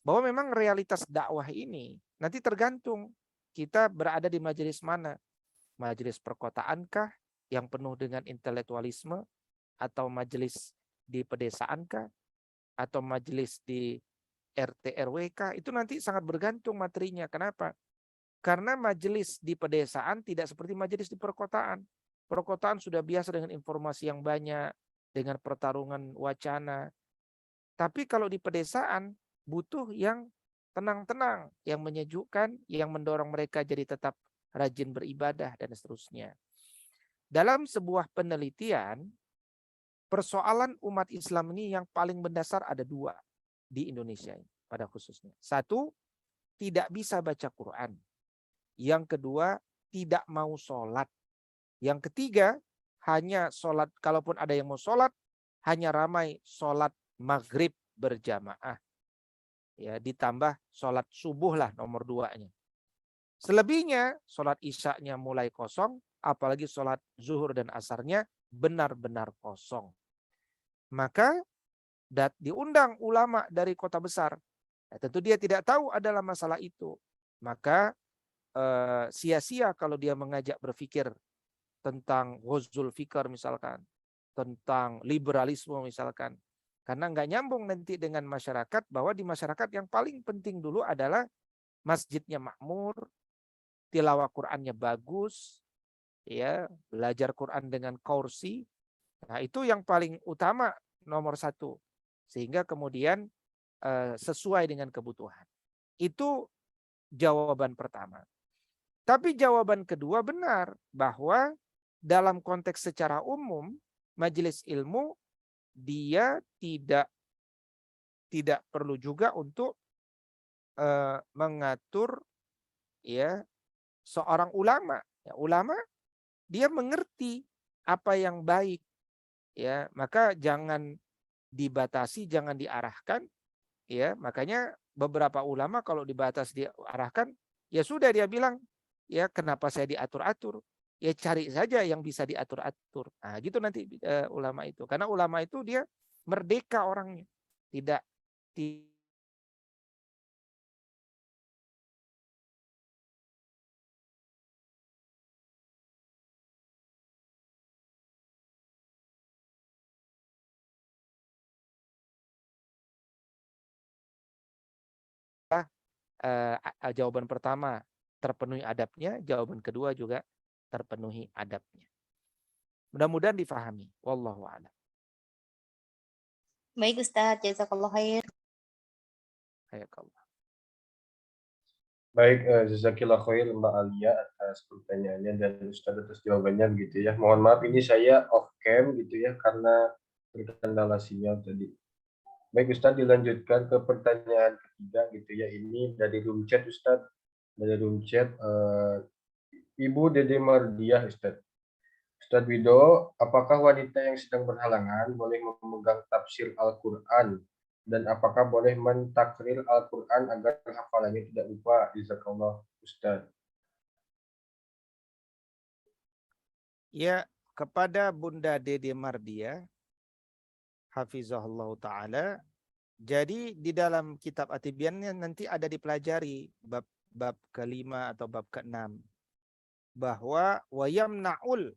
bahwa memang realitas dakwah ini nanti tergantung kita berada di majelis mana. Majelis perkotaankah yang penuh dengan intelektualisme, atau majelis di pedesaankah, atau majelis di RT RW-kah? Itu nanti sangat bergantung materinya. Kenapa? Karena majelis di pedesaan tidak seperti majelis di perkotaan. Perkotaan sudah biasa dengan informasi yang banyak, dengan pertarungan wacana. Tapi kalau di pedesaan butuh yang tenang-tenang, yang menyejukkan, yang mendorong mereka jadi tetap rajin beribadah dan seterusnya. Dalam sebuah penelitian, persoalan umat Islam ini yang paling mendasar ada 2 di Indonesia ini pada khususnya. 1, tidak bisa baca Quran. Yang kedua, tidak mau sholat. Yang ketiga, hanya sholat, kalaupun ada yang mau sholat, hanya ramai sholat maghrib berjamaah. Ya, ditambah sholat subuh lah nomor 2-nya. Selebihnya sholat isya'nya mulai kosong, apalagi sholat zuhur dan asarnya benar-benar kosong. Maka diundang ulama dari kota besar. Ya, tentu dia tidak tahu adalah masalah itu. Maka sia-sia kalau dia mengajak berpikir tentang ghuzul fikr misalkan, tentang liberalisme misalkan. Karena nggak nyambung nanti dengan masyarakat, bahwa di masyarakat yang paling penting dulu adalah masjidnya makmur, tilawah Qur'annya bagus, ya, belajar Quran dengan kursi. Nah, itu yang paling utama, nomor 1. Sehingga kemudian sesuai dengan kebutuhan. Itu jawaban pertama. Tapi jawaban kedua benar, bahwa dalam konteks secara umum majelis ilmu dia tidak perlu juga untuk mengatur ya seorang ulama. Ya, ulama dia mengerti apa yang baik, ya, maka jangan dibatasi, jangan diarahkan, ya. Makanya beberapa ulama kalau dibatasi, diarahkan, ya sudah, dia bilang, ya kenapa saya diatur-atur? Ya cari saja yang bisa diatur-atur. Nah, gitu nanti ulama itu. Karena ulama itu dia merdeka orangnya. Tidak jawaban pertama terpenuhi adabnya, jawaban kedua juga terpenuhi adabnya. Mudah-mudahan difahami. Wallahu a'lam.
Baik Ustadz, jazakallah khair.
Hayakallah.
Baik, jazakillah khair Mbak Alia atas pertanyaannya dan Ustaz atas jawabannya gitu ya. Mohon maaf ini saya off cam gitu ya karena terkendala sinyal tadi. Baik Ustaz, dilanjutkan ke pertanyaan ketiga gitu ya. Ini dari room chat Ustaz. Dari room chat Ibu Dede Mardiah Ustaz. Ustaz Wido, apakah wanita yang sedang berhalangan boleh memegang tafsir Al-Quran? Dan apakah boleh mentakril Al-Quran agar hafalannya tidak lupa? Jazakallah Ustaz.
Ya, kepada Bunda Dede Mardiah, hafizahullah ta'ala, jadi di dalam kitab At-Tibyannya nanti ada dipelajari bab kelima atau bab ke-6, bahwa wayamna'ul,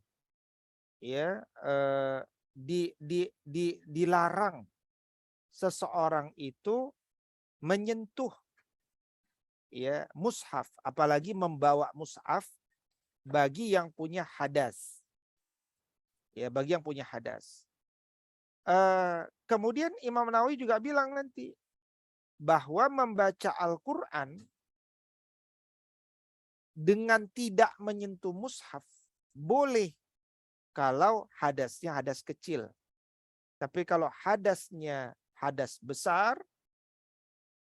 ya, dilarang seseorang itu menyentuh ya mushaf, apalagi membawa mushaf bagi yang punya hadas. Ya, bagi yang punya hadas. Kemudian Imam Nawawi juga bilang nanti bahwa membaca Al-Quran dengan tidak menyentuh mushaf boleh kalau hadasnya hadas kecil. Tapi kalau hadasnya hadas besar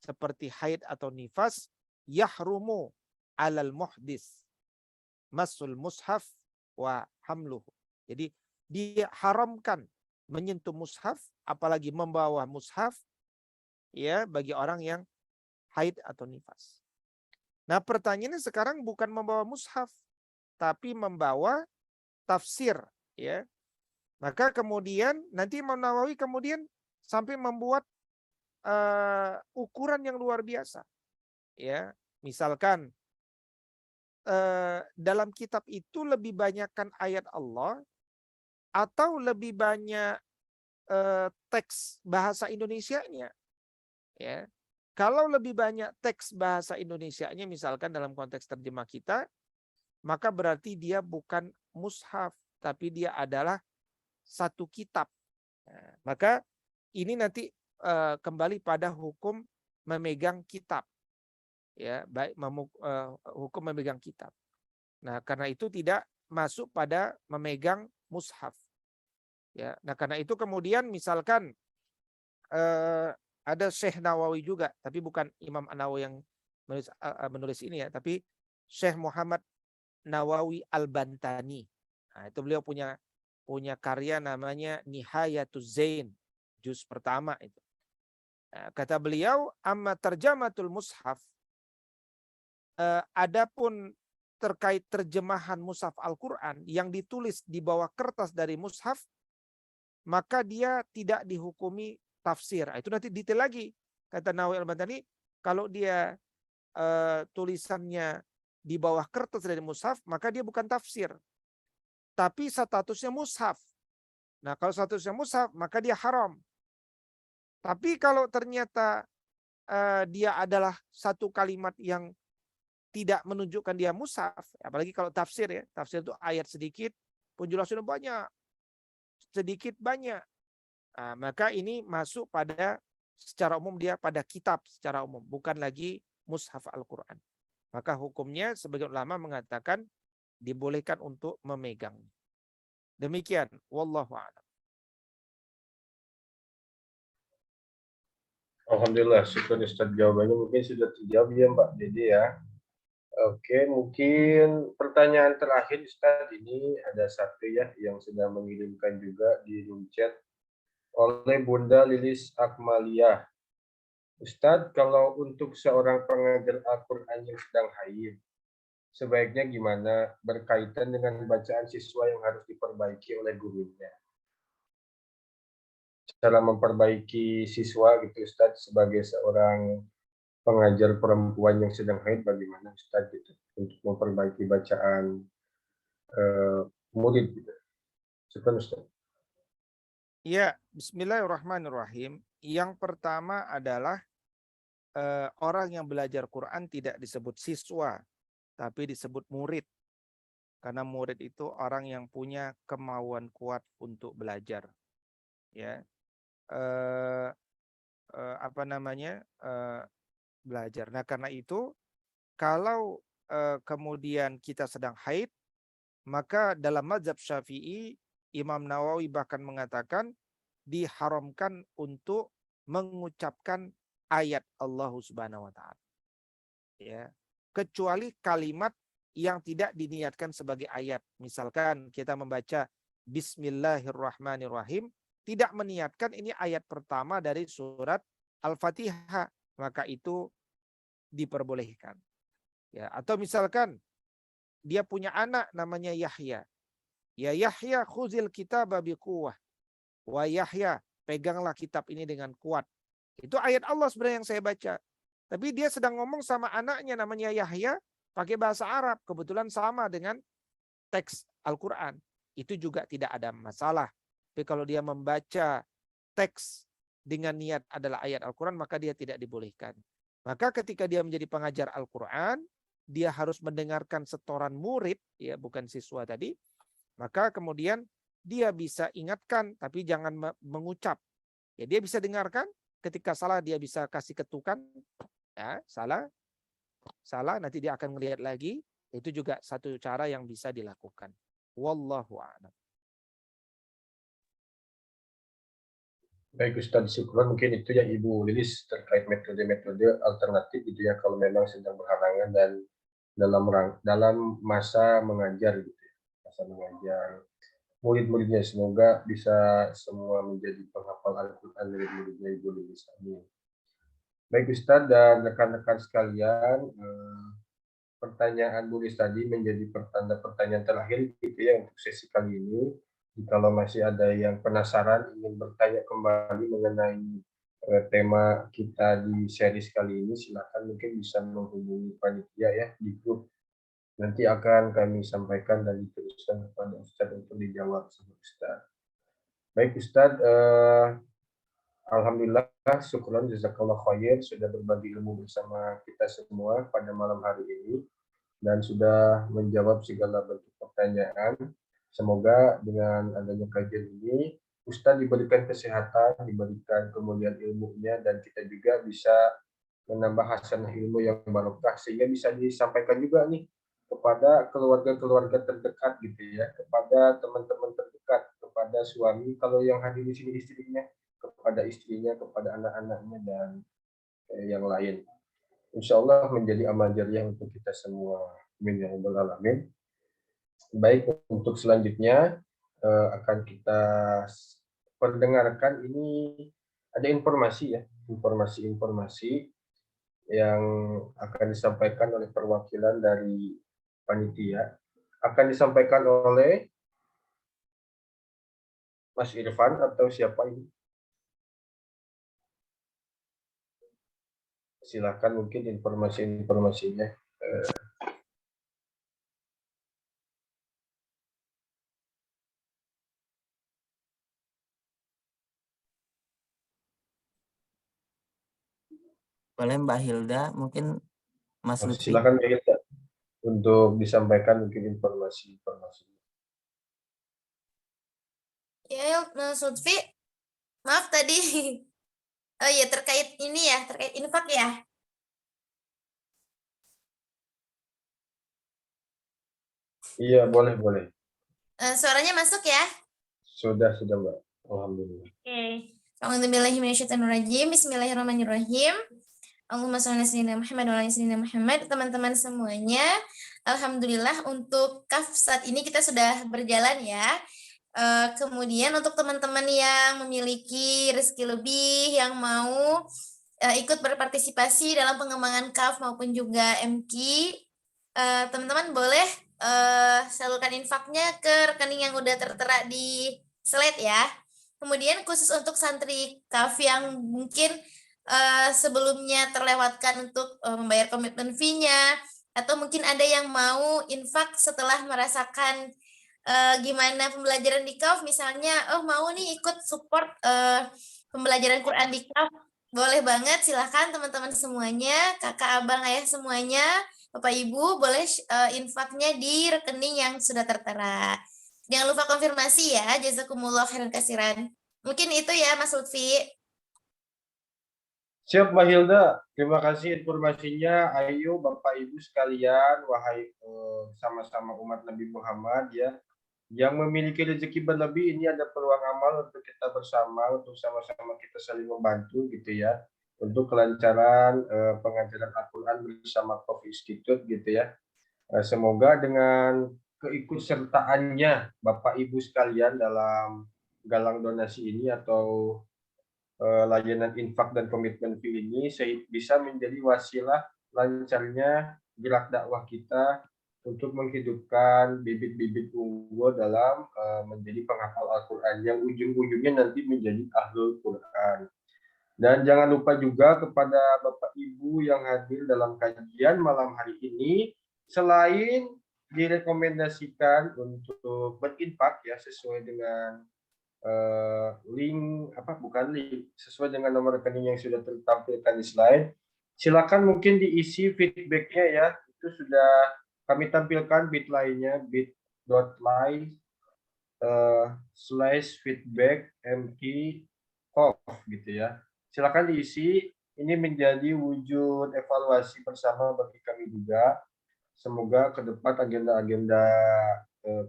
seperti haid atau nifas, yahrumu alal muhdis masul mushaf wa hamluhu. Jadi dia haramkan menyentuh mushaf, apalagi membawa mushaf, ya, bagi orang yang haid atau nifas. Nah, pertanyaannya sekarang bukan membawa mushaf, tapi membawa tafsir, ya. Maka kemudian nanti Imam Nawawi kemudian sampai membuat ukuran yang luar biasa, ya. Misalkan dalam kitab itu lebih banyakkan ayat Allah atau lebih banyak teks bahasa Indonesianya, ya. Kalau lebih banyak teks bahasa Indonesianya, misalkan dalam konteks terjemah kita, maka berarti dia bukan mushaf, tapi dia adalah satu kitab. Nah, maka ini nanti kembali pada hukum memegang kitab, ya, baik hukum memegang kitab. Nah, karena itu tidak masuk pada memegang mushaf. Ya, nah karena itu kemudian misalkan ada Syekh Nawawi juga, tapi bukan Imam An-Nawawi yang menulis ini ya, tapi Syekh Muhammad Nawawi Al-Bantani. Nah, itu beliau punya punya karya namanya Nihayatuz Zain, juz pertama itu. Kata beliau, amma terjematul mushaf, adapun terkait terjemahan mushaf Al-Quran yang ditulis di bawah kertas dari mushaf, maka dia tidak dihukumi tafsir. Itu nanti detail lagi. Kata Nawawi Al-Madani, kalau dia tulisannya di bawah kertas dari mushaf, maka dia bukan tafsir. Tapi statusnya mushaf. Nah, kalau statusnya mushaf, maka dia haram. Tapi kalau ternyata dia adalah satu kalimat yang tidak menunjukkan dia mushaf, apalagi kalau tafsir ya, tafsir itu ayat sedikit, penjelasannya banyak, sedikit banyak. Nah, maka ini masuk pada secara umum dia pada kitab secara umum, bukan lagi mushaf Al-Quran. Maka hukumnya sebagian ulama mengatakan dibolehkan untuk memegang. Demikian, wallahu a'lam.
Alhamdulillah, syukur Ustaz, jawabannya mungkin sudah terjawab ya Mbak Dede ya. Oke, mungkin pertanyaan terakhir Ustaz, ini ada satu ya yang sudah mengirimkan juga di room chat oleh Bunda Lilis Akmalia. Ustadz, kalau untuk seorang pengajar Al-Quran yang sedang haid, sebaiknya gimana berkaitan dengan bacaan siswa yang harus diperbaiki oleh gurunya? Cara memperbaiki siswa gitu Ustadz sebagai seorang pengajar perempuan yang sedang haid, bagaimana Ustadz gitu untuk memperbaiki bacaan murid gitu. Syukur Ustadz.
Ya, bismillahirrahmanirrahim. Yang pertama adalah orang yang belajar Quran tidak disebut siswa, tapi disebut murid. Karena murid itu orang yang punya kemauan kuat untuk belajar. Ya, belajar. Nah, karena itu kalau kemudian kita sedang haid, maka dalam mazhab Syafi'i, Imam Nawawi bahkan mengatakan diharamkan untuk mengucapkan ayat Allah Subhanahu wa taala. Ya, kecuali kalimat yang tidak diniatkan sebagai ayat. Misalkan kita membaca Bismillahirrahmanirrahim, tidak meniatkan ini ayat pertama dari surat Al-Fatihah, maka itu diperbolehkan. Ya, atau misalkan dia punya anak namanya Yahya. Ya Yahya khuzil kitaba biquwwah. Wa Yahya, peganglah kitab ini dengan kuat. Itu ayat Allah sebenarnya yang saya baca. Tapi dia sedang ngomong sama anaknya namanya Yahya pakai bahasa Arab. Kebetulan sama dengan teks Al-Quran. Itu juga tidak ada masalah. Tapi kalau dia membaca teks dengan niat adalah ayat Al-Quran, maka dia tidak dibolehkan. Maka ketika dia menjadi pengajar Al-Quran, dia harus mendengarkan setoran murid, ya bukan siswa tadi. Maka kemudian dia bisa ingatkan, tapi jangan mengucap. Ya dia bisa dengarkan, ketika salah dia bisa kasih ketukan. Ya, salah, nanti dia akan melihat lagi. Itu juga satu cara yang bisa dilakukan. Wallahu a'lam.
Baik Ustaz, syukur mungkin itu ya Ibu Lilis terkait metode-metode alternatif gitu ya kalau memang sedang berhalangan dan dalam masa mengajar gitu ya. Masa mengajar murid-muridnya, semoga bisa semua menjadi penghafal Al-Quran dari muridnya Ibu Lilis. Amin. Baik Ustaz dan rekan-rekan sekalian, pertanyaan Bu Lilis tadi menjadi pertanyaan terakhir gitu ya untuk sesi kali ini. Kalau masih ada yang penasaran ingin bertanya kembali mengenai tema kita di series kali ini, silakan mungkin bisa menghubungi panitia ya di grup. Nanti akan kami sampaikan dan diteruskan kepada Ustadz untuk dijawab sama Ustadz. Baik Ustadz, alhamdulillah, syukuran jazakallah khair sudah berbagi ilmu bersama kita semua pada malam hari ini dan sudah menjawab segala bentuk pertanyaan. Semoga dengan adanya kajian ini, Ustadz diberikan kesehatan, diberikan kemudian ilmunya, dan kita juga bisa menambah hasanah ilmu yang barokah, sehingga bisa disampaikan juga nih kepada keluarga-keluarga terdekat gitu ya, kepada teman-teman terdekat, kepada suami, kalau yang hadir di sini istrinya, kepada istrinya, kepada anak-anaknya, dan yang lain. Insya Allah menjadi amal jariah untuk kita semua. Amin ya rabbal alamin. Baik, untuk selanjutnya akan kita perdengarkan ini ada informasi ya, informasi-informasi yang akan disampaikan oleh perwakilan dari panitia, akan disampaikan oleh Mas Irfan atau siapa ini? Silakan mungkin informasi-informasinya.
Boleh Mbak Hilda, mungkin Mas Lutfi.
Silakan Mbak Hilda untuk disampaikan mungkin informasi-informasi.
Ya, Mas Lutfi, maaf tadi. Oh ya, terkait ini ya, terkait infak ya.
Iya, boleh.
Suaranya masuk ya?
Sudah Mbak. Alhamdulillah.
Oke. A'udzubillahiminasyaitonirrajim. Bismillahirrahmanirrahim. Allahumma shalli ala sayyidina Muhammad wa ala ali sayyidina Muhammad. Teman-teman semuanya, alhamdulillah untuk KAF saat ini kita sudah berjalan ya. Kemudian untuk teman-teman yang memiliki rezeki lebih, yang mau ikut berpartisipasi dalam pengembangan KAF maupun juga MKI, teman-teman boleh salurkan infaknya ke rekening yang udah tertera di slide ya. Kemudian khusus untuk santri KAF yang mungkin sebelumnya terlewatkan untuk membayar komitmen fee-nya, atau mungkin ada yang mau infak setelah merasakan gimana pembelajaran di KAF, misalnya mau nih ikut support pembelajaran Quran di KAF, boleh banget, silahkan teman-teman semuanya, kakak, abang, ayah semuanya, Bapak Ibu, boleh infaknya di rekening yang sudah tertera. Jangan lupa konfirmasi ya, jazakumullah khairan kasiran. Mungkin itu ya Mas Lutfi.
Siap Mbak Hilda, terima kasih informasinya. Ayo Bapak Ibu sekalian, wahai sama-sama umat Nabi Muhammad ya, yang memiliki rezeki berlebih, ini ada peluang amal untuk kita bersama, untuk sama-sama kita saling membantu gitu ya, untuk kelancaran pengajaran Al-Quran bersama Coffee Institute gitu ya. Semoga dengan keikutsertaannya Bapak Ibu sekalian dalam galang donasi ini atau layanan infak dan komitmen fee ini bisa menjadi wasilah lancarnya gerak dakwah kita untuk menghidupkan bibit-bibit unggul dalam menjadi penghafal Al-Quran yang ujung-ujungnya nanti menjadi ahlul Quran. Dan jangan lupa juga kepada Bapak Ibu yang hadir dalam kajian malam hari ini, selain direkomendasikan untuk berinfak ya sesuai dengan sesuai dengan nomor rekening yang sudah tertampilkan di slide, silakan mungkin diisi feedbacknya ya, itu sudah kami tampilkan bit.ly-nya, bit.ly/feedback mkcof gitu ya. Silakan diisi, ini menjadi wujud evaluasi bersama bagi kami juga. Semoga ke depan agenda-agenda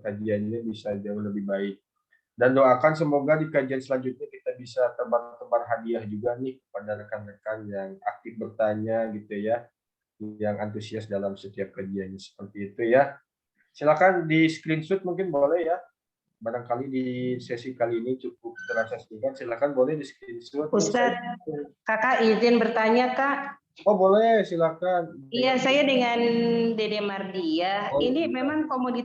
kajiannya bisa jauh lebih baik. Dan doakan semoga di kajian selanjutnya kita bisa tebar-tebar hadiah juga nih kepada rekan-rekan yang aktif bertanya gitu ya, yang antusias dalam setiap kajiannya seperti itu ya. Silakan di screenshot mungkin boleh ya. Barangkali di sesi kali ini cukup terasa singkat. Silakan boleh di screenshot.
Ustaz, kakak izin bertanya kak.
Oh boleh, silakan.
Iya, saya dengan Dede Mardia.
Oh,
Ini
iya.
memang komoditas